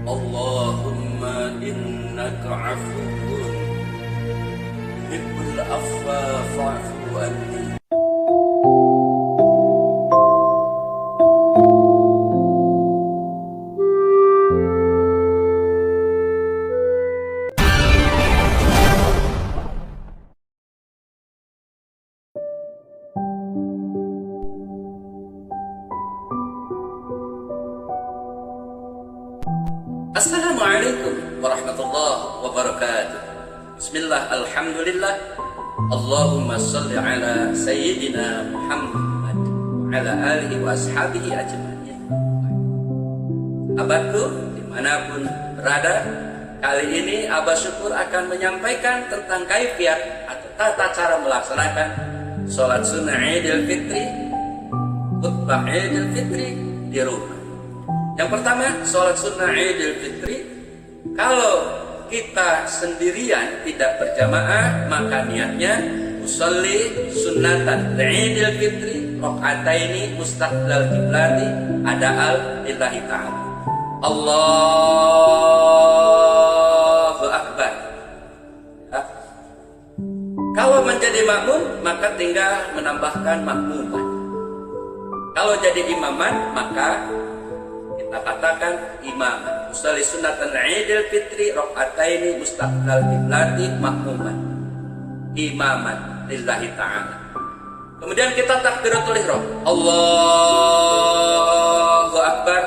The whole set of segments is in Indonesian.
Allahumma innaka afuwun tuhibbul afwa fa'fu anni. Assalamualaikum warahmatullahi wabarakatuh. Bismillah, alhamdulillah. Allahumma salli ala sayyidina Muhammad wa ala alihi wa ashabihi ajma'in. Sahabatku dimanapun berada, kali ini Abah Syukur akan menyampaikan tentang kaifiat atau tata cara melaksanakan sholat sunnah Idul Fitri, khutbah Idul Fitri di rumah. Yang pertama, sholat sunnah Idul Fitri, kalau kita sendirian tidak berjamaah, maka niatnya usolli sunnatan Idul Fitri rakaataini mustaqbilal qiblati ada'al lillahi ta'ala. Allahu Akbar. Ya. Kalau menjadi makmum, maka tinggal menambahkan makmuman. Kalau jadi imaman, maka kita katakan imaman. Usolli sunnatan Idul Fitri rakaataini mustaqbilal qiblati makmuman. Imaman lillahi ta'ala. Kemudian kita takbiratul ihram. Allahu Akbar.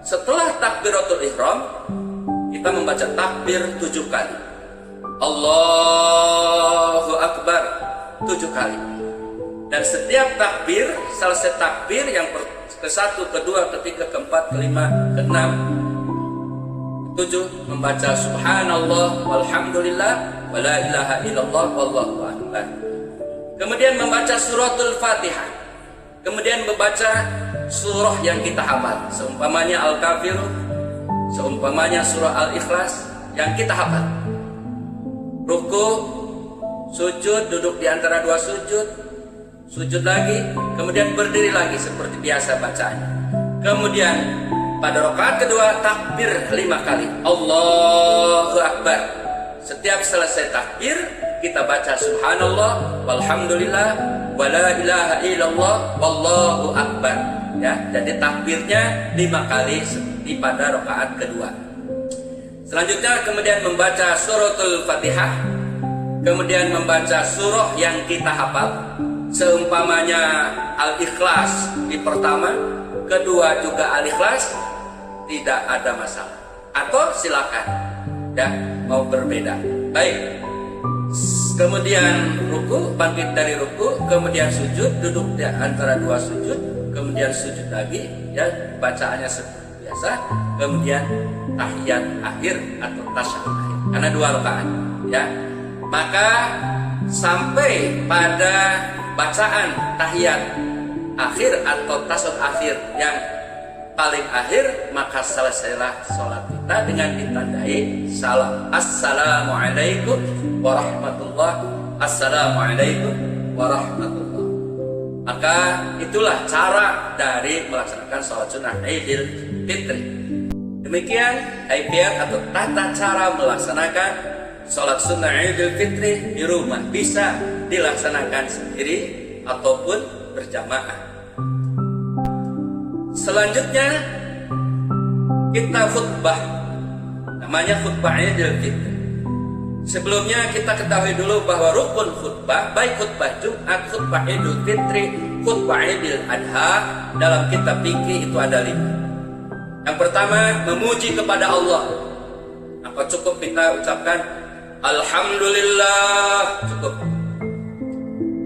Setelah takbiratul ihram, kita membaca takbir 7 kali. Allahu Akbar 7 kali. Dan setiap takbir, selesai takbir yang ke-1, ke-2, ke-3, ke-4, ke-5, ke-6, ke-7 membaca subhanallah walhamdulillah wala ilaha illallah wallahu akbar. Kemudian membaca suratul Fatihah. Kemudian membaca surah yang kita hafal, seumpamanya Al-Kafirun, seumpamanya surah Al-Ikhlas yang kita hafal. Ruku, sujud, duduk di antara 2 sujud, sujud lagi, kemudian berdiri lagi seperti biasa bacaannya. Kemudian pada rakaat kedua takbir 5 kali. Allahu Akbar. Setiap selesai takbir kita baca subhanallah walhamdulillah wala ilaha illallah wallahu akbar. Ya, jadi takbirnya 5 kali seperti pada rakaat kedua. Selanjutnya kemudian membaca suratul Fatihah, kemudian membaca surah yang kita hafal. Seumpamanya Al-Ikhlas di pertama, kedua juga Al-Ikhlas, tidak ada masalah. Atau silakan, ya, mau berbeda. Baik. Kemudian ruku, bangkit dari ruku, kemudian sujud, duduk di antara 2 sujud, kemudian sujud lagi, ya, bacaannya seperti biasa. Kemudian tahiyat akhir atau tasyahud akhir. Karena 2 rakaat, ya. Maka sampai pada bacaan tahiyat akhir atau tasyahud akhir yang paling akhir, maka selesailah sholat kita dengan ditandai salam. Assalamualaikum warahmatullahi. Assalamualaikum warahmatullahi. Maka itulah cara dari melaksanakan sholat sunnah Idul Fitri. Demikian kaifiat atau tata cara melaksanakan sholat sunnah Idul Fitri di rumah. Bisa dilaksanakan sendiri ataupun berjamaah. Selanjutnya kita khutbah, namanya khutbah Idul Fitri. Sebelumnya kita ketahui dulu bahwa rukun khutbah, baik khutbah Jumat, khutbah Idul Fitri, khutbah Idul Adha, dalam kitab fikih itu ada 5. Yang pertama, memuji kepada Allah. Maka cukup kita ucapkan alhamdulillah, cukup.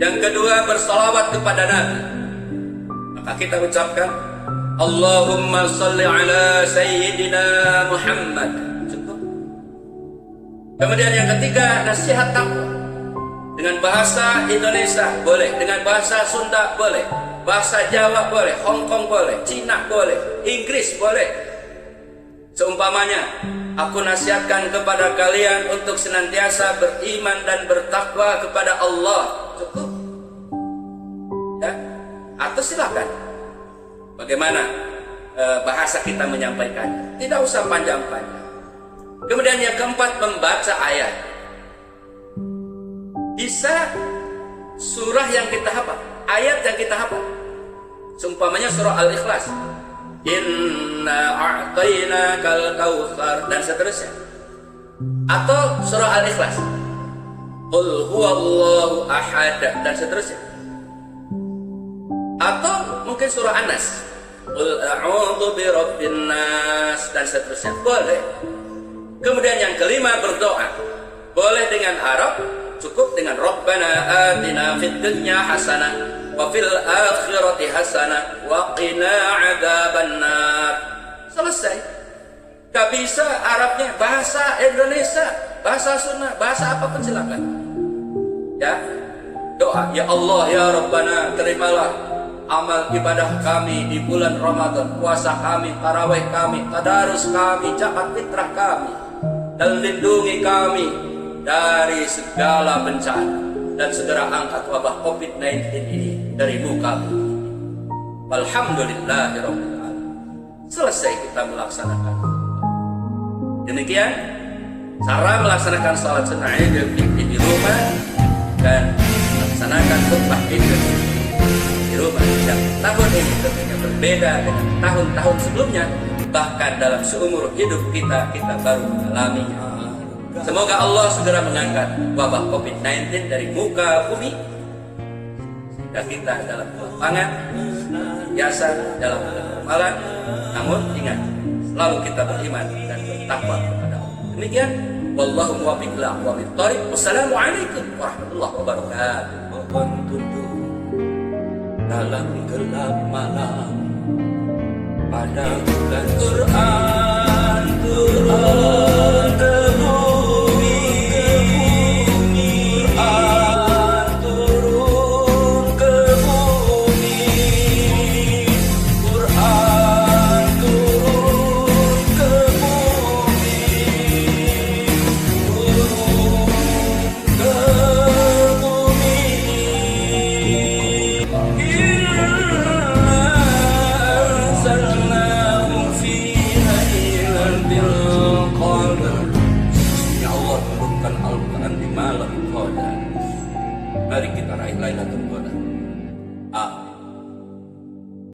Yang kedua, bersalawat kepada Nabi. Maka kita ucapkan Allahumma salli ala sayyidina Muhammad, cukup. Kemudian yang ketiga, nasihat takwa. Dengan bahasa Indonesia boleh, dengan bahasa Sunda boleh, bahasa Jawa boleh, Hongkong boleh, Cina boleh, Inggris boleh. Seumpamanya, aku nasihatkan kepada kalian untuk senantiasa beriman dan bertakwa kepada Allah, cukup. Ya, atau silakan. Bagaimana? bahasa kita menyampaikan. Tidak usah panjang-panjang. Kemudian yang keempat, membaca ayat. Bisa surah yang kita hafal, ayat yang kita hafal. Seumpamanya surah Al-Ikhlas, Inna a'tainakal kautsar, dan seterusnya. Atau surah Al-Ikhlas, Qul huwallahu ahad, dan seterusnya. Atau mungkin surah An-Nas, Qul a'udzu birabbin nas, dan seterusnya. Boleh. Kemudian yang kelima, berdoa. Boleh dengan Arab, cukup dengan Rabbana atina fid dunya hasanah wa fil akhirati hasanah wa qina adzabannar. Selesai. Gak bisa Arabnya, bahasa Indonesia, bahasa Sunda, bahasa apapun silakan. Ya, doa, ya Allah, ya Rabbana, terimalah amal ibadah kami di bulan Ramadan, puasa kami, tarawih kami, tadarus kami, zakat fitrah kami, dan lindungi kami dari segala bencana, dan segera angkat wabah COVID-19 ini dari muka bumi. Alhamdulillahirabbil alamin. Selesai kita melaksanakan. Demikian cara melaksanakan salat sunnah Idul Fitri di rumah dan melaksanakan khutbah Idul Fitri di rumah. Dan tahun ini tentunya berbeda dengan tahun-tahun sebelumnya. Bahkan dalam seumur hidup kita baru mengalaminya. Semoga Allah segera mengangkat wabah COVID-19 dari muka bumi, sehingga kita dalam kelapangan, biasa dalam kemalan. Namun ingat, selalu kita beriman dan bertakwa kepada Allah. Demikian, wallahu muwaffiq ila aqwamit thoriq. Wassalamualaikum warahmatullahi wabarakatuh. Dalam gelap malam pada bulan Quran turun.